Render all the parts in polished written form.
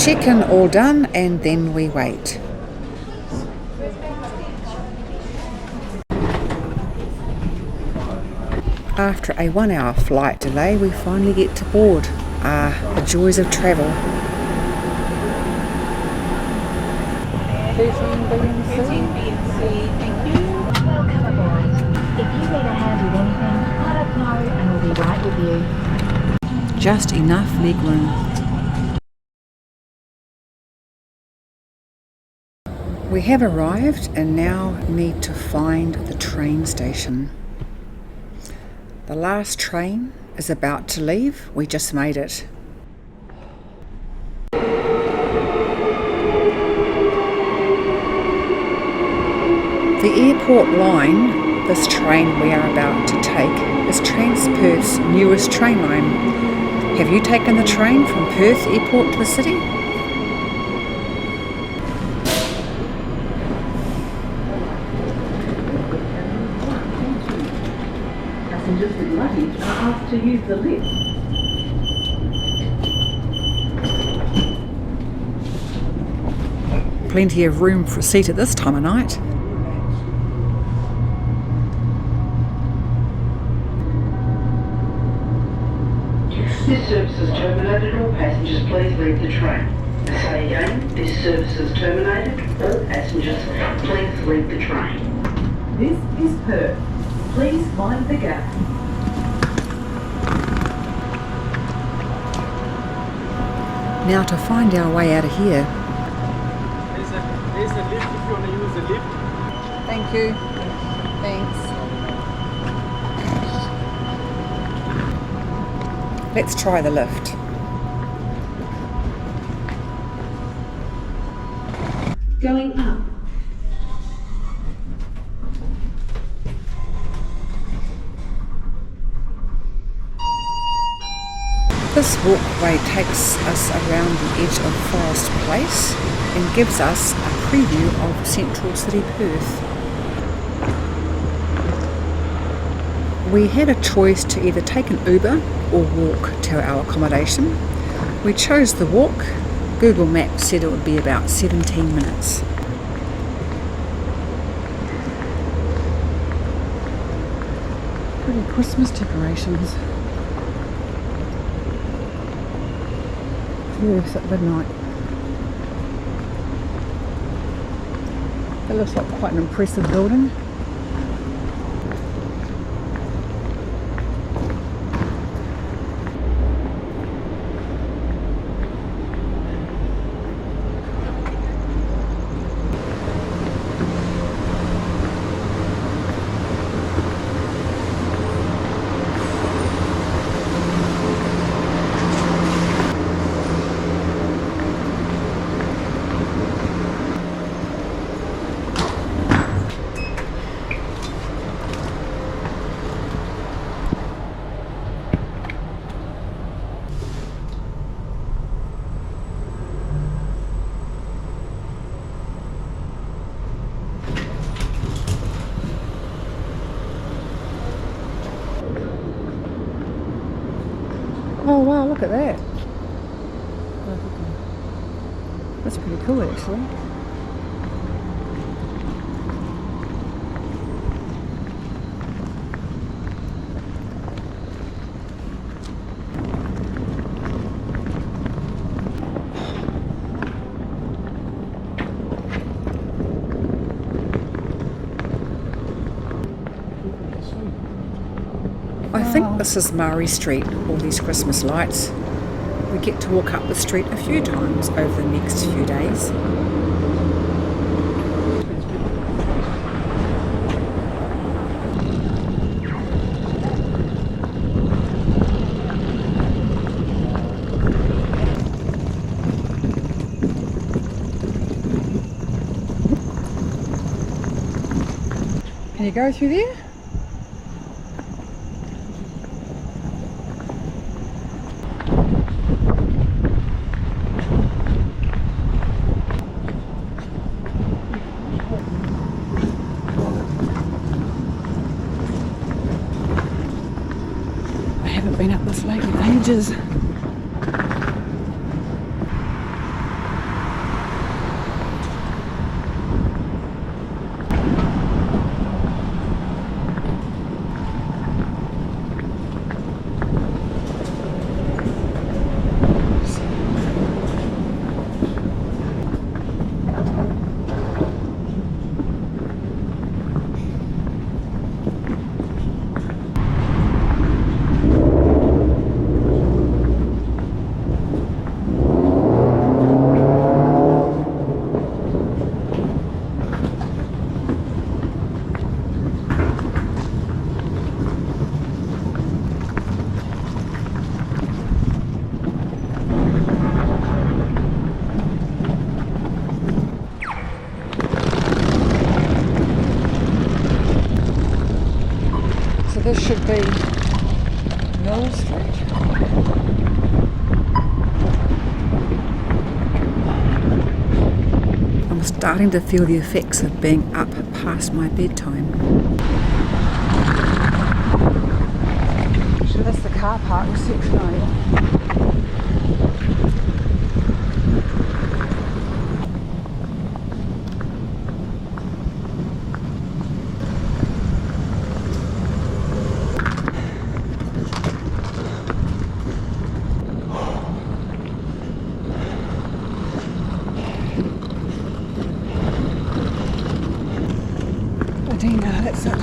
check-in all done, and then we wait. After a 1-hour flight delay, we finally get to board. The joys of travel. Welcome aboard. If you need a hand with anything, let us know and we'll be right with you. Just enough leg room. We have arrived and now need to find the train station. The last train is about to leave. We just made it. The airport line, this train we are about to take, is Perth's newest train line. Have you taken the train from Perth Airport to the city? Passengers with luggage are asked to use the lift. Plenty of room for a seat at this time of night. This service is terminated. All passengers please leave the train. I say again, this service is terminated. All passengers please leave the train. This is Perth. Please mind the gap. Now to find our way out of here. There's a lift if you want to use the lift. Thank you. Thanks. Let's try the lift. Going up. This walkway takes us around the edge of Forest Place and gives us a preview of central city Perth. We had a choice to either take an Uber or walk to our accommodation. We chose the walk. Google Maps said it would be about 17 minutes. Pretty Christmas decorations. Yes, at midnight. It looks like quite an impressive building. Oh wow, look at that. That's pretty cool actually. I think this is Murray Street, all these Christmas lights. We get to walk up the street a few times over the next few days. Can you go through there? I haven't been up this lake in ages. this should be Mill Street. I'm starting to feel the effects of being up past my bedtime. So that's the car park reception area. Adina, that's it.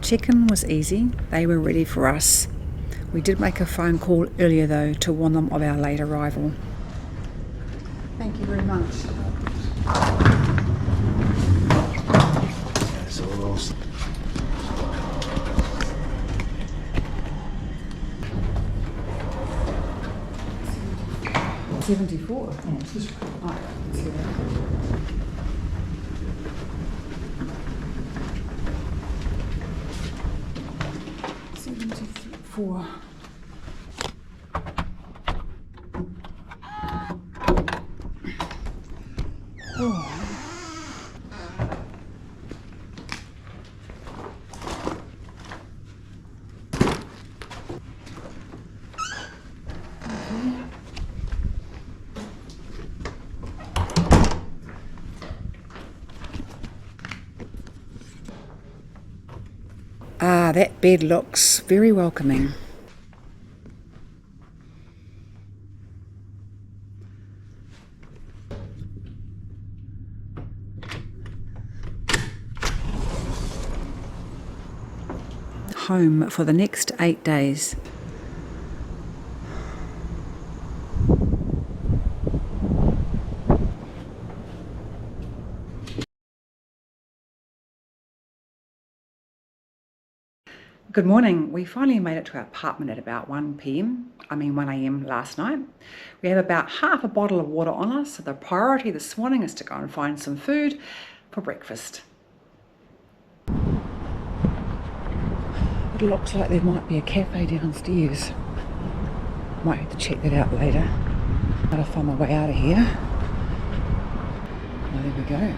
Check-in was easy. They were ready for us. We did make a phone call earlier though to warn them of our late arrival. Thank you very much. So awesome. $74. Oh, it's this one. Oh, let's see that. $74. Oh. Ah, that bed looks very welcoming. Home for the next 8 days. Good morning. We finally made it to our apartment at about 1 a.m. last night. We have about half a bottle of water on us, so the priority this morning is to go and find some food for breakfast. It looks like there might be a cafe downstairs. Might have to check that out later. Gotta find my way out of here. Well, there we go.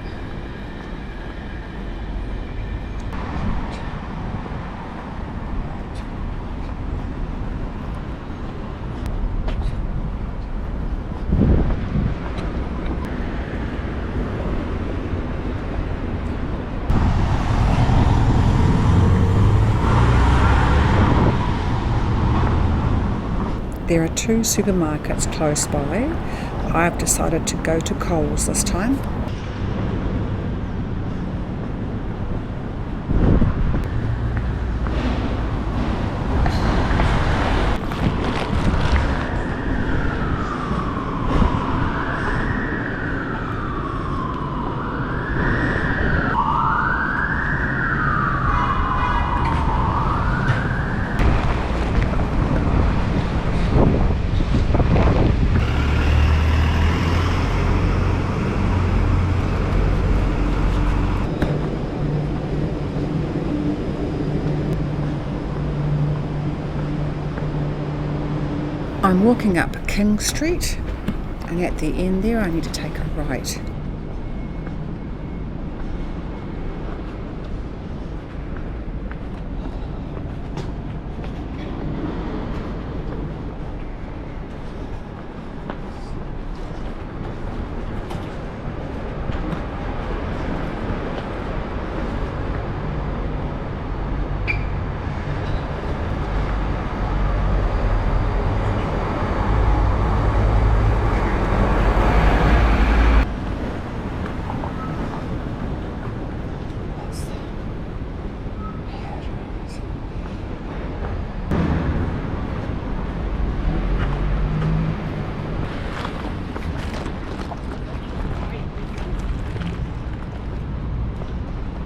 There are 2 supermarkets close by. I've decided to go to Coles this time. I'm walking up King Street, and at the end there I need to take a right.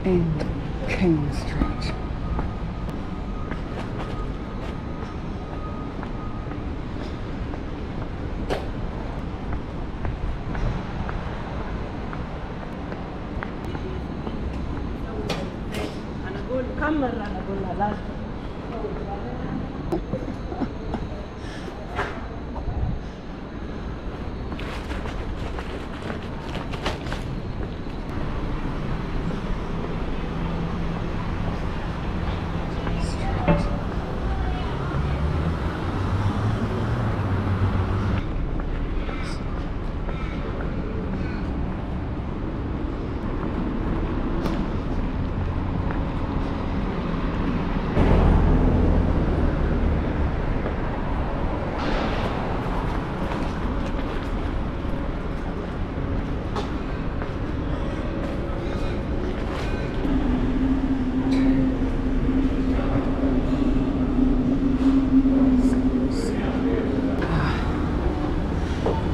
And King Street.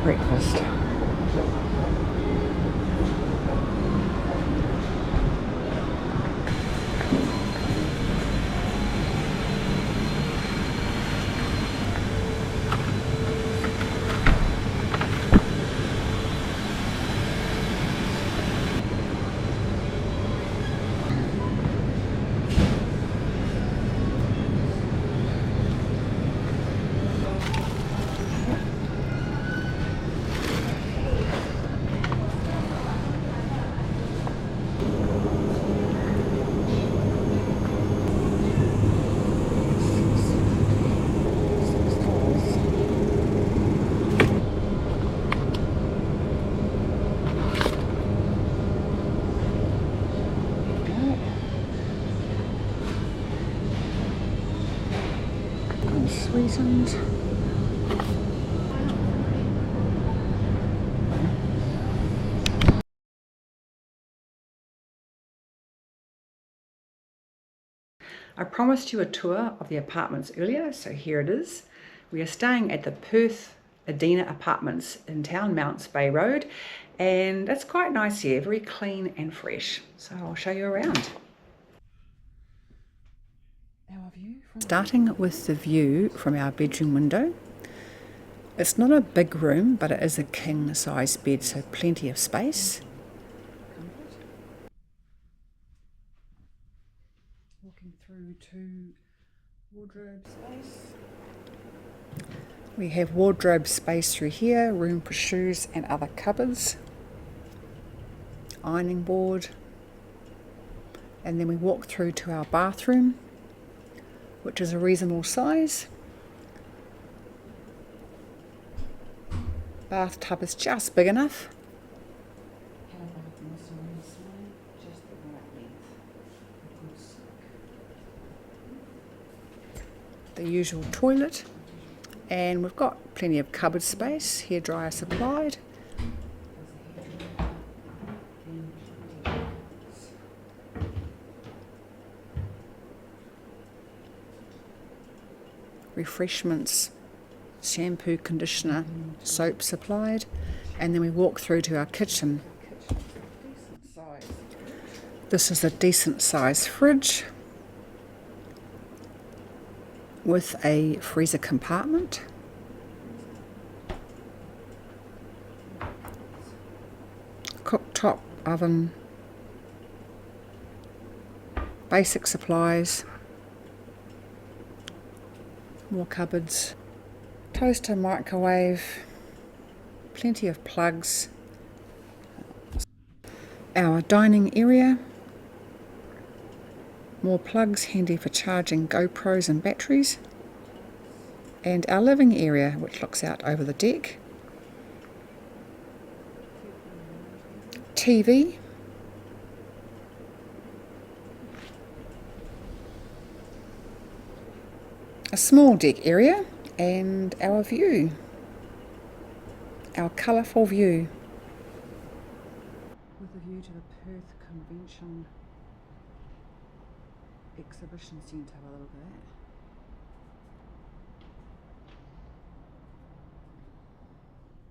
Breakfast. Unsweetened. I promised you a tour of the apartments earlier, so here it is. We are staying at the Perth Adina Apartments in town, Mounts Bay Road, and it's quite nice here, very clean and fresh. So I'll show you around. Starting with the view from our bedroom window. It's not a big room, but it is a king size bed, so plenty of space. Walking through to wardrobe space. We have wardrobe space through here, room for shoes and other cupboards. Ironing board. And then we walk through to our bathroom, which is a reasonable size. Bathtub is just big enough. The usual toilet, and we've got plenty of cupboard space, hairdryer supplied. Refreshments, shampoo, conditioner, soap supplied, and then we walk through to our kitchen. This is a decent size fridge with a freezer compartment. Cooktop, oven, basic supplies, more cupboards, toaster, microwave, plenty of plugs. Our dining area, more plugs handy for charging GoPros and batteries, and our living area which looks out over the deck. TV, a small deck area, and our view, our colourful view. With a view to the Perth Convention Exhibition Centre, have a look at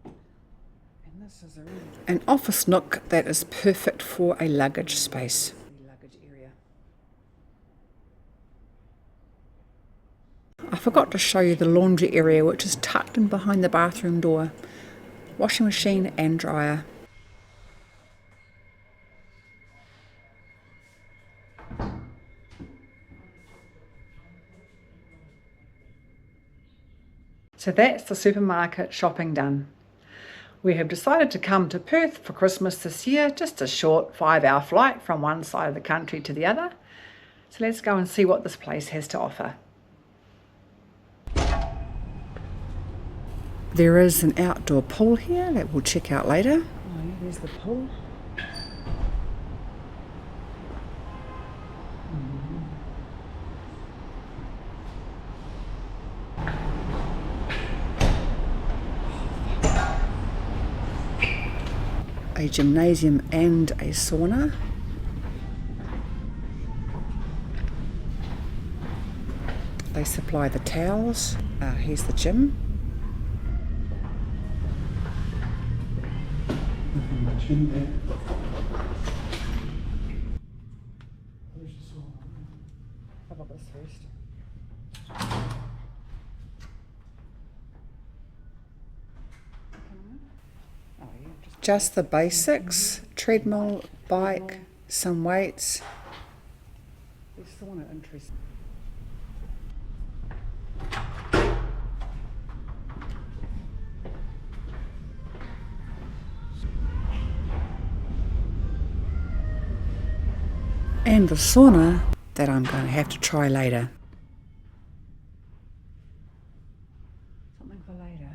that. And this is an office nook that is perfect for a luggage space. I forgot to show you the laundry area, which is tucked in behind the bathroom door. Washing machine and dryer. So that's the supermarket shopping done. We have decided to come to Perth for Christmas this year, just a short 5-hour flight from one side of the country to the other. So let's go and see what this place has to offer. There is an outdoor pool here that we'll check out later. Oh yeah, there's the pool. A gymnasium and a sauna. They supply the towels. Here's the gym. How about this first? Just the basics, treadmill, bike, some weights. There's sauna interesting. And the sauna that I'm going to have to try later. Something for later.